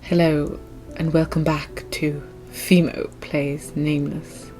Hello, and welcome back to PhiMo Plays Nameless.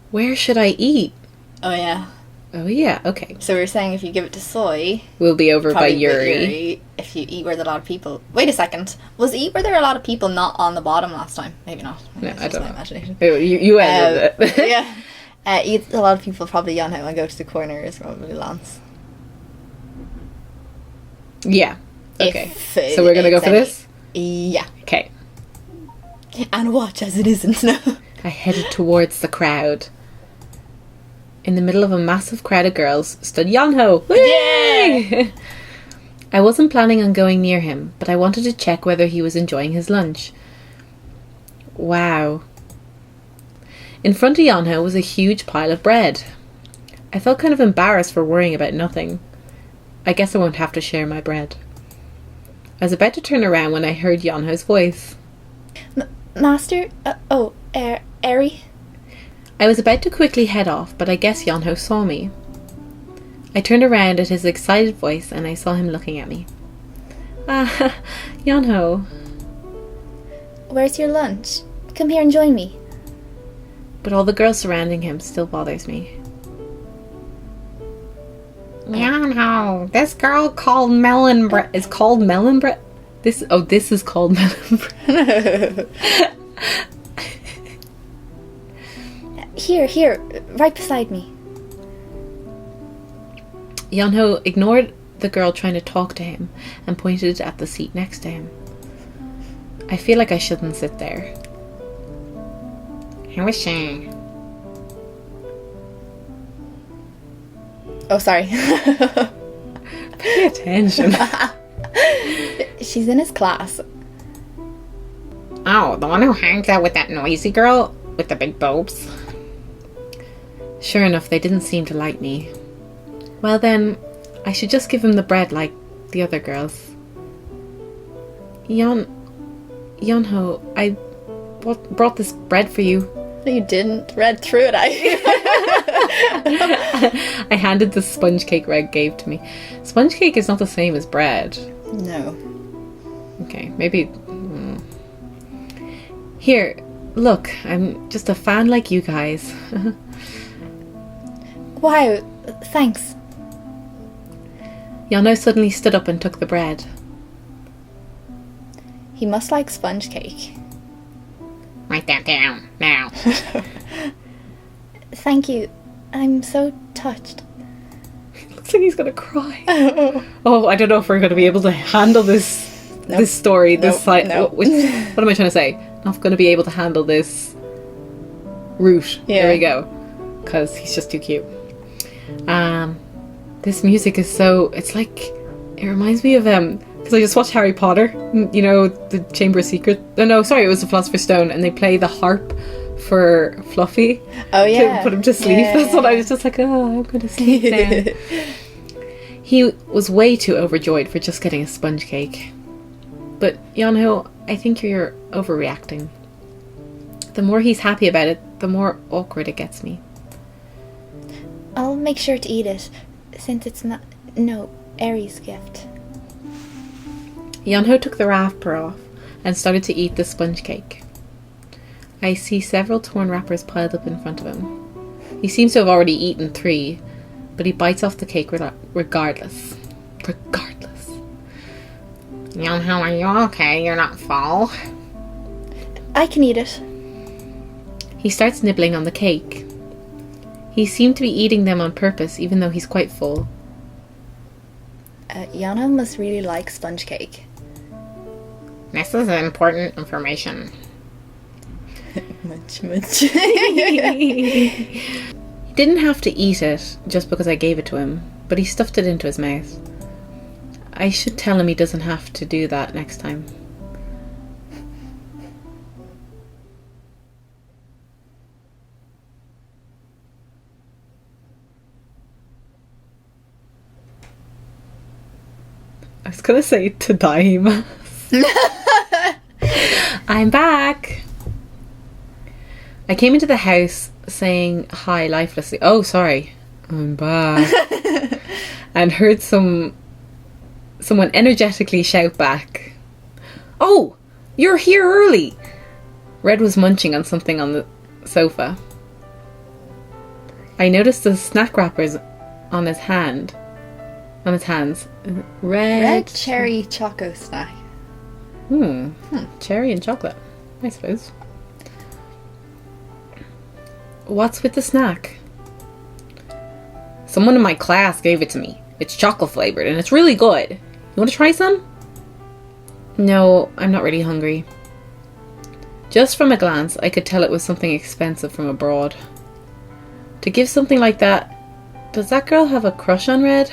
Where should I eat? Oh yeah. Oh yeah, okay. So we were saying if you give it to Soy, We'll be over by probably Yuri. if you eat where there are a lot of people. Wait a second. Was eat where there are a lot of people not on the bottom last time? Maybe not. No, It's I just don't my know. imagination. You ended it. Yeah. Eat a lot of people probably Yonho and go to the corner is probably Lance. Yeah. Okay. If So we're gonna go for any- this? Yeah. Okay. And watch as it isn't now. I headed towards the crowd. In the middle of a massive crowd of girls stood Yonho. Yeah! I wasn't planning on going near him, but I wanted to check whether he was enjoying his lunch. Wow. In front of Yonho was a huge pile of bread. I felt kind of embarrassed for worrying about nothing. I guess I won't have to share my bread. I was about to turn around when I heard Yonho's voice. Master? Eri? I was about to quickly head off, but I guess Yonho saw me. I turned around at his excited voice and I saw him looking at me. Ah, Yonho. Where's your lunch? Come here and join me. But all the girls surrounding him still bothers me. Yonho, this girl called melon bread is called melon bread. This is called melon bread. Here, right beside me. Yonho ignored the girl trying to talk to him and pointed at the seat next to him. I feel like I shouldn't sit there. I wish I... Oh, sorry. Pay attention. She's in his class. Oh, the one who hangs out with that noisy girl with the big boobs? Sure enough, they didn't seem to like me. Well then, I should just give him the bread like the other girls. Yonho, I brought this bread for you. No, you didn't. Read through it, I handed the sponge cake Reg gave to me. Sponge cake is not the same as bread. No. Okay, maybe... Here, look, I'm just a fan like you guys. Wow, thanks. Yonho suddenly stood up and took the bread. He must like sponge cake. Write that down, now. Thank you. I'm so touched. Looks like he's gonna cry. Oh, I don't know if we're gonna be able to handle this this story, this side. Nope. What am I trying to say? Not gonna be able to handle this route. Yeah. There we go. Because he's just too cute. This music is so... It's like... It reminds me of... Because I just watched Harry Potter. You know, the Chamber of Secrets. No, sorry, it was the Philosopher's Stone. And they play the harp for Fluffy. Oh, yeah. To put him to sleep. Yeah. That's what I was just like, oh, I'm going to sleep now. He was way too overjoyed for just getting a sponge cake. But, Yonho, I think you're overreacting. The more he's happy about it, the more awkward it gets me. I'll make sure to eat it, since it's not... No, Eri's gift. Yonho took the wrapper off and started to eat the sponge cake. I see several torn wrappers piled up in front of him. He seems to have already eaten 3, but he bites off the cake regardless. Regardless. Yonho, are you okay? You're not full? I can eat it. He starts nibbling on the cake. He seemed to be eating them on purpose, even though he's quite full. Yana must really like sponge cake. This is important information. Munch. He didn't have to eat it just because I gave it to him, but he stuffed it into his mouth. I should tell him he doesn't have to do that next time. I was gonna say to dime. I'm back. I came into the house saying hi lifelessly. Oh, sorry. I'm back. And heard someone energetically shout back, Oh, you're here early. Red was munching on something on the sofa. I noticed the snack wrappers on his hands. Red cherry choco snack. Cherry and chocolate, I suppose. What's with the snack? Someone in my class gave it to me. It's chocolate flavored and it's really good. You want to try some? No, I'm not really hungry. Just from a glance, I could tell it was something expensive from abroad. To give something like that, does that girl have a crush on Red?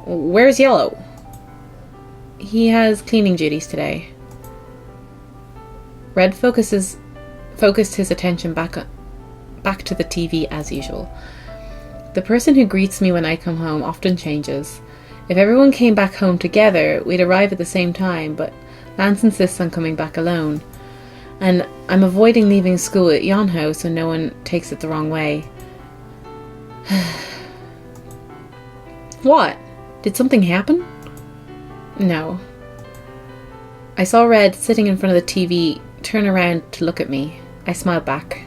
Where's Yellow? He has cleaning duties today. Red focused his attention back to the TV as usual. The person who greets me when I come home often changes. If everyone came back home together, we'd arrive at the same time, but Lance insists on coming back alone. And I'm avoiding leaving school at Yonho so no one takes it the wrong way. What? Did something happen? No. I saw Red sitting in front of the TV turn around to look at me. I smiled back.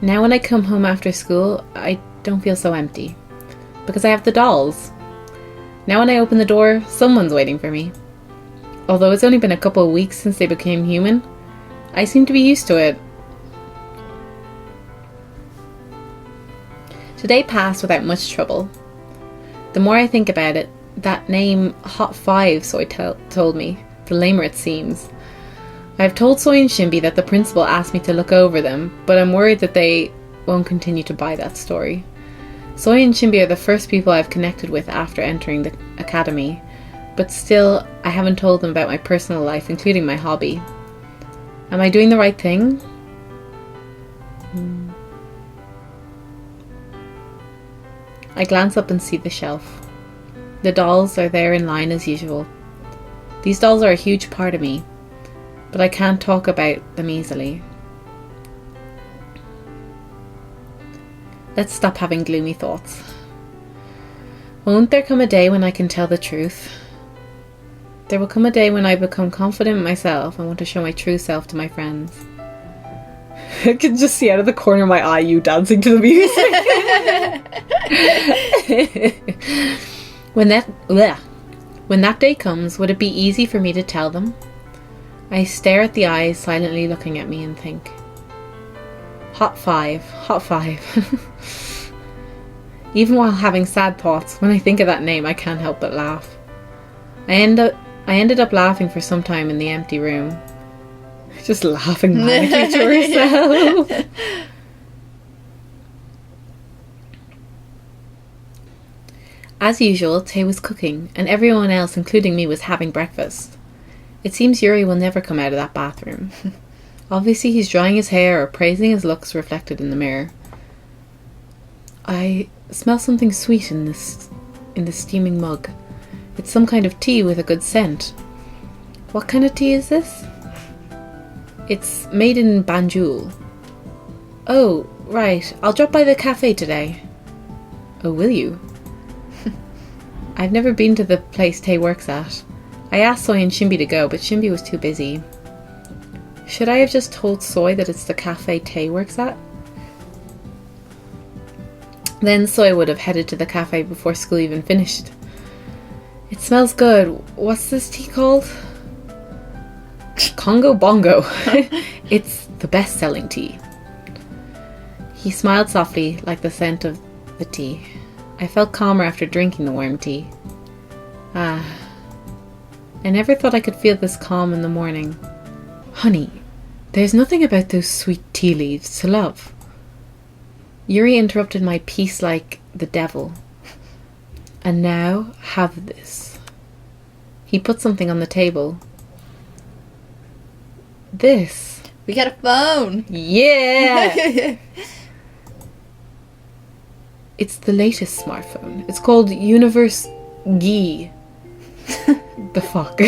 Now when I come home after school, I don't feel so empty. Because I have the dolls. Now when I open the door, someone's waiting for me. Although it's only been a couple of weeks since they became human, I seem to be used to it. Today passed without much trouble. The more I think about it, that name Hot 5 Soy told me, the lamer it seems. I've told Soy and Shimby that the principal asked me to look over them, but I'm worried that they won't continue to buy that story. Soy and Shimby are the first people I've connected with after entering the academy, but still, I haven't told them about my personal life, including my hobby. Am I doing the right thing? I glance up and see the shelf. The dolls are there in line as usual. These dolls are a huge part of me, but I can't talk about them easily. Let's stop having gloomy thoughts. Won't there come a day when I can tell the truth? There will come a day when I become confident in myself and want to show my true self to my friends. I can just see out of the corner of my eye you dancing to the music. When that day comes, would it be easy for me to tell them? I stare at the eyes silently looking at me and think. Hot 5. Even while having sad thoughts, when I think of that name, I can't help but laugh. I ended up laughing for some time in the empty room. Just laughing madly to herself. As usual, Tay was cooking, and everyone else, including me, was having breakfast. It seems Yuri will never come out of that bathroom. Obviously he's drying his hair or praising his looks reflected in the mirror. I smell something sweet in the steaming mug. It's some kind of tea with a good scent. What kind of tea is this? It's made in Banjul. Oh, right. I'll drop by the cafe today. Oh, will you? I've never been to the place Tay works at. I asked Soy and Shimby to go, but Shimby was too busy. Should I have just told Soy that it's the cafe Tay works at? Then Soy would have headed to the cafe before school even finished. It smells good. What's this tea called? Congo Bongo. It's the best-selling tea. He smiled softly, like the scent of the tea. I felt calmer after drinking the warm tea. I never thought I could feel this calm in the morning. Honey, there's nothing about those sweet tea leaves to love. Yuri interrupted my peace like the devil. And now, have this. He put something on the table. This. We got a phone. Yeah! It's the latest smartphone. It's called Universe Gi. The fuck?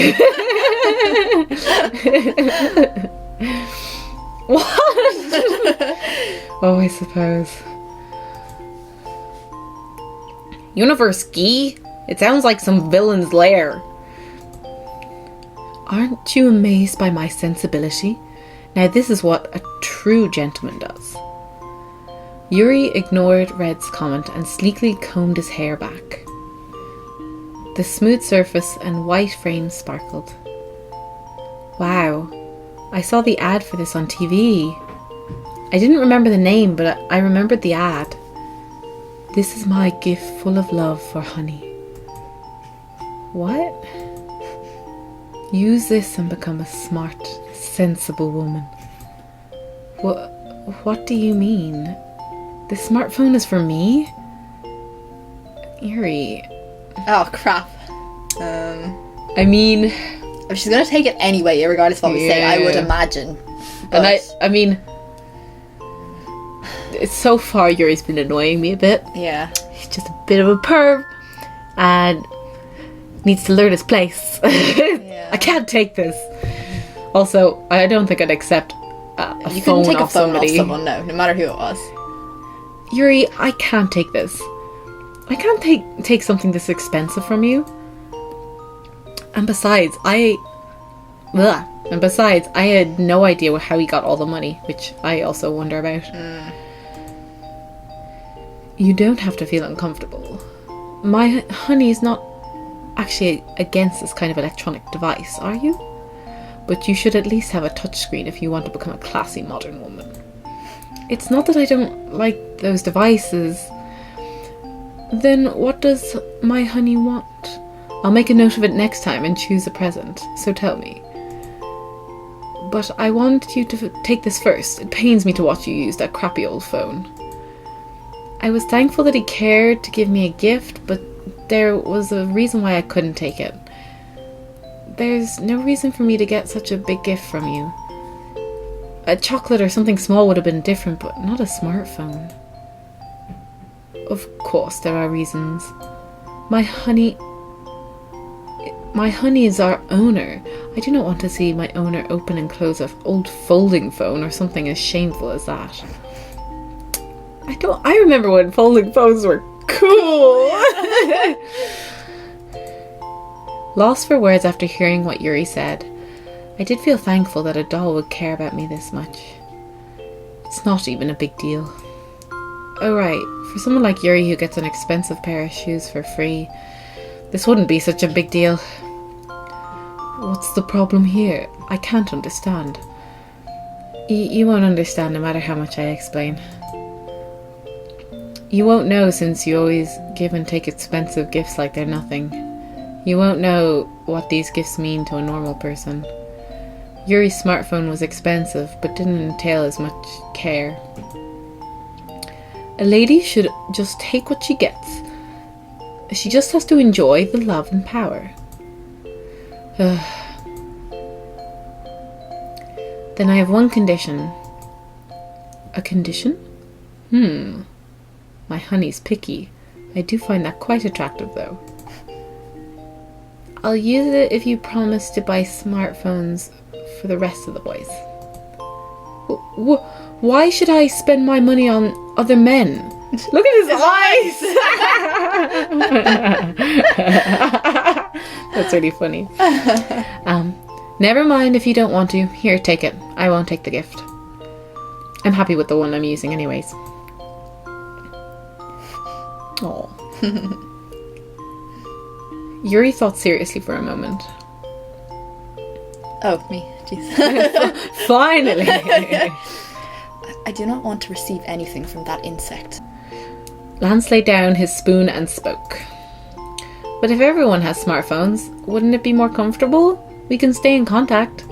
What? Oh, I suppose. Universe Gi? It sounds like some villain's lair. Aren't you amazed by my sensibility? Now this is what a true gentleman does. Yuri ignored Red's comment and sleekly combed his hair back. The smooth surface and white frame sparkled. Wow, I saw the ad for this on TV. I didn't remember the name, but I remembered the ad. This is my gift full of love for honey. What? Use this and become a smart, sensible woman. What do you mean? The smartphone is for me? Yuri. Oh, crap. I mean... She's gonna take it anyway, regardless of what we say, I would imagine. But... And I mean... So far, Yuri's been annoying me a bit. Yeah. He's just a bit of a perv. And needs to learn his place. Yeah. I can't take this. Also, I don't think I'd accept a you phone couldn't take off a phone somebody. off someone, no matter who it was. Yuri, I can't take this. I can't take something this expensive from you. And besides, I had no idea how he got all the money, which I also wonder about. You don't have to feel uncomfortable. My honey's not actually against this kind of electronic device, are you? But you should at least have a touchscreen if you want to become a classy modern woman. It's not that I don't like those devices. Then what does my honey want? I'll make a note of it next time and choose a present, so tell me. But I want you to take this first. It pains me to watch you use that crappy old phone. I was thankful that he cared to give me a gift, but there was a reason why I couldn't take it. There's no reason for me to get such a big gift from you. A chocolate or something small would have been different, but not a smartphone. Of course there are reasons. My honey is our owner. I do not want to see my owner open and close an old folding phone or something as shameful as that. I remember when folding phones were cool. Lost for words after hearing what Yuri said, I did feel thankful that a doll would care about me this much. It's not even a big deal. Oh right, for someone like Yuri who gets an expensive pair of shoes for free, this wouldn't be such a big deal. What's the problem here? I can't understand. You won't understand no matter how much I explain. You won't know since you always give and take expensive gifts like they're nothing. You won't know what these gifts mean to a normal person. Yuri's smartphone was expensive, but didn't entail as much care. A lady should just take what she gets. She just has to enjoy the love and power. Then I have one condition. A condition? My honey's picky. I do find that quite attractive, though. I'll use it if you promise to buy smartphones for the rest of the boys. Why should I spend my money on other men? Look at his eyes! That's really funny. Never mind if you don't want to. Here, take it. I won't take the gift. I'm happy with the one I'm using anyways. Oh. Yuri thought seriously for a moment. Oh, me. Jeez. Finally! I do not want to receive anything from that insect. Lance laid down his spoon and spoke. But if everyone has smartphones, wouldn't it be more comfortable? We can stay in contact.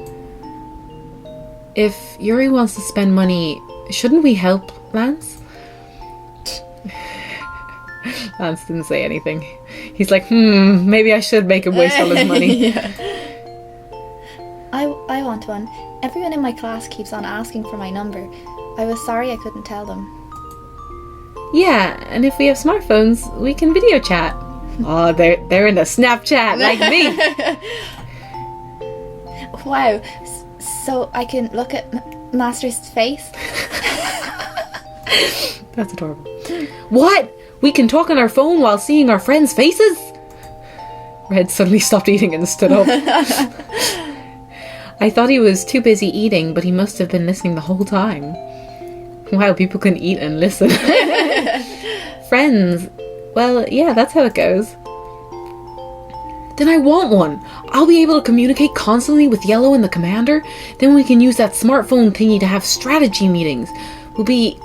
If Yuri wants to spend money, shouldn't we help Lance? Lance didn't say anything. He's like, maybe I should make him waste all his money. Yeah. I want one. Everyone in my class keeps on asking for my number. I was sorry I couldn't tell them. Yeah, and if we have smartphones, we can video chat. Oh, they're in the Snapchat like me. Wow. So I can look at Master's face? That's adorable. What? We can talk on our phone while seeing our friends' faces? Red suddenly stopped eating and stood up. I thought he was too busy eating, but he must have been listening the whole time. Wow, people can eat and listen. Friends. Well, yeah, that's how it goes. Then I want one. I'll be able to communicate constantly with Yellow and the commander. Then we can use that smartphone thingy to have strategy meetings. We'll be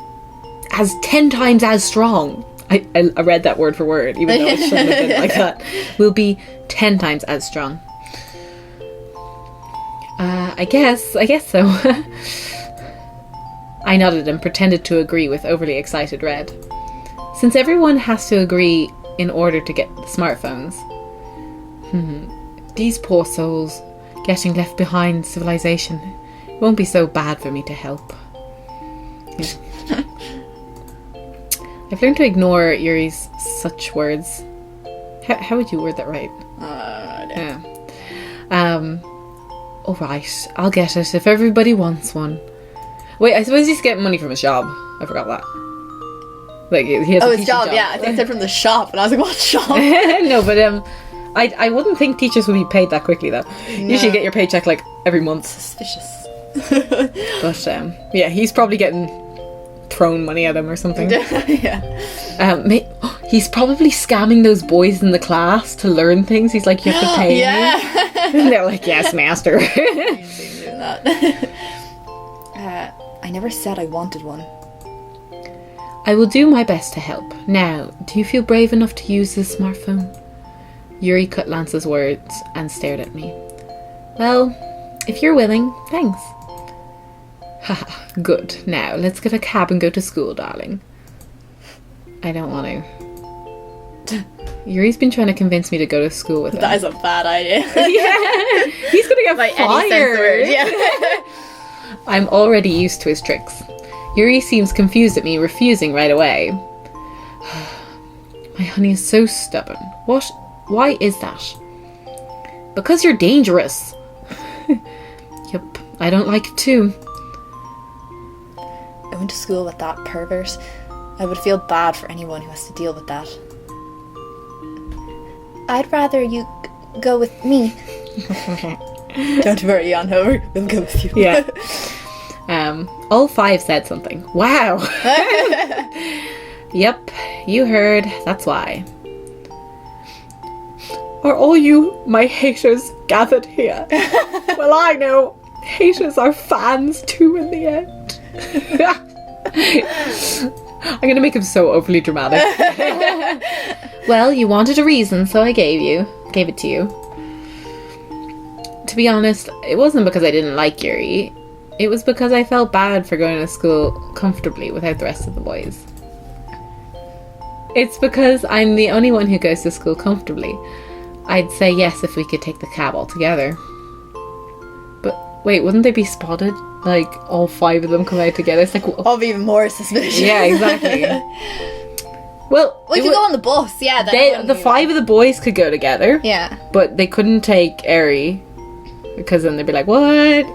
as 10 times as strong. I read that word for word, even though it shouldn't have been like that. We'll be 10 times as strong. I guess so. I nodded and pretended to agree with overly excited Red. Since everyone has to agree in order to get the smartphones. These poor souls getting left behind civilization. It won't be so bad for me to help. Yeah. I've learned to ignore Yuri's such words. How would you word that right? Yeah. Alright, I'll get it if everybody wants one. Wait, I suppose he's getting money from his job. I forgot that. Like, he has a his job, yeah. I think it said from the shop, and I was like, what shop? No, but I wouldn't think teachers would be paid that quickly, though. No. You usually get your paycheck, like, every month. Suspicious. But, yeah, he's probably getting thrown money at him or something. Yeah. He's probably scamming those boys in the class to learn things. He's like, you have to pay me. And they're like, yes, master. I never said I wanted one. I will do my best to help. Now, do you feel brave enough to use this smartphone? Yuri cut Lance's words and stared at me. Well, if you're willing, thanks. Haha, good. Now, let's get a cab and go to school, darling. I don't want to. Yuri's been trying to convince me to go to school with him. That is a bad idea. Yeah, he's going to get By fired. any sense of the word, yeah. I'm already used to his tricks. Yuri seems confused at me, refusing right away. My honey is so stubborn. What? Why is that? Because you're dangerous. Yep, I don't like it too. Going to school with that pervert, I would feel bad for anyone who has to deal with that. I'd rather you go with me. Don't worry, Jan-Hover. We'll go with you. Yeah. All five said something. Wow. Yep, you heard. That's why. Are all you, my haters, gathered here? Well, I know. Haters are fans too in the end. I'm going to make him so overly dramatic. Well, you wanted a reason, so I gave it to you. To be honest, it wasn't because I didn't like Yuri. It was because I felt bad for going to school comfortably without the rest of the boys. It's because I'm the only one who goes to school comfortably. I'd say yes if we could take the cab all together. But wait, wouldn't they be spotted? Like, all five of them come out together? It's like... I'll be even more suspicious. Yeah, exactly. Well, we could go on the bus, yeah. The five of the boys could go together. Yeah. But they couldn't take Eri, because then they'd be like, what?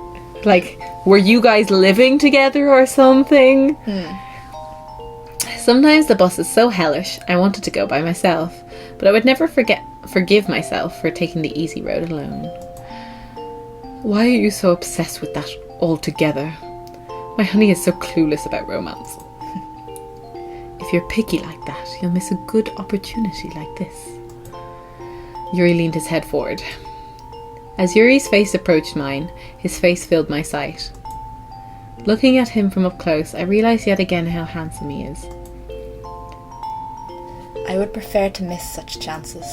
Like, were you guys living together or something? Sometimes the bus is so hellish, I wanted to go by myself, but I would never forgive myself for taking the easy road alone. Why are you so obsessed with that altogether? My honey is so clueless about romance. If you're picky like that, you'll miss a good opportunity like this. Yuri leaned his head forward. As Yuri's face approached mine, his face filled my sight. Looking at him from up close, I realised yet again how handsome he is. I would prefer to miss such chances.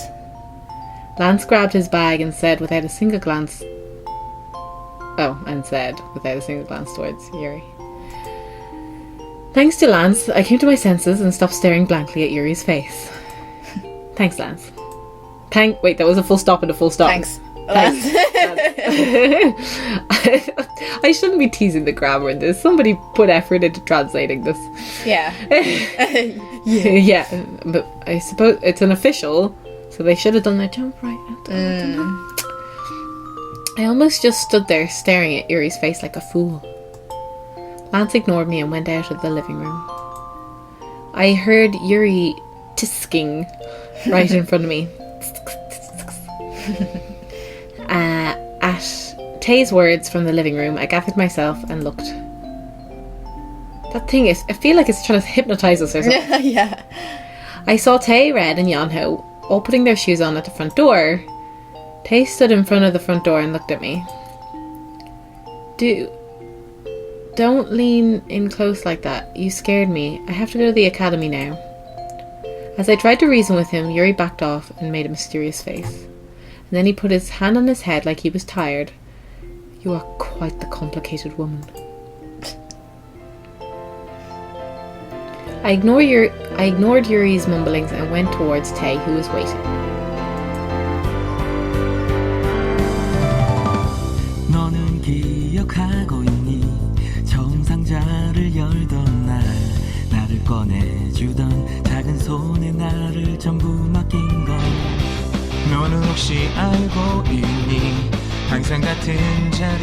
Lance grabbed his bag and said without a single glance towards Yuri. Thanks to Lance, I came to my senses and stopped staring blankly at Yuri's face. Thanks, Lance. Wait, that was a full stop and a full stop. Thanks. Lance. I shouldn't be teasing the grammar in this. Somebody put effort into translating this. Yeah. Yeah, but I suppose it's an official, so they should have done their job right. I almost just stood there staring at Yuri's face like a fool. Lance ignored me and went out of the living room. I heard Yuri tisking right in front of me. At Tay's words from the living room, I gathered myself and looked. That thing is, I feel like it's trying to hypnotise us or something. Yeah. I saw Tay, Red and Yonho all putting their shoes on at the front door. Tay stood in front of the front door and looked at me. Don't lean in close like that. You scared me. I have to go to the academy now. As I tried to reason with him, Yuri backed off and made a mysterious face. And then he put his hand on his head like he was tired. You are quite the complicated woman. I ignored Yuri's mumblings and went towards Tay, who was waiting. 너는 기억하고 있니? 처음 상자를 열던 날 나를 꺼내주던 작은 손에 나를 전부 맡긴 건 너는 혹시 알고 있니? 항상 같은 자리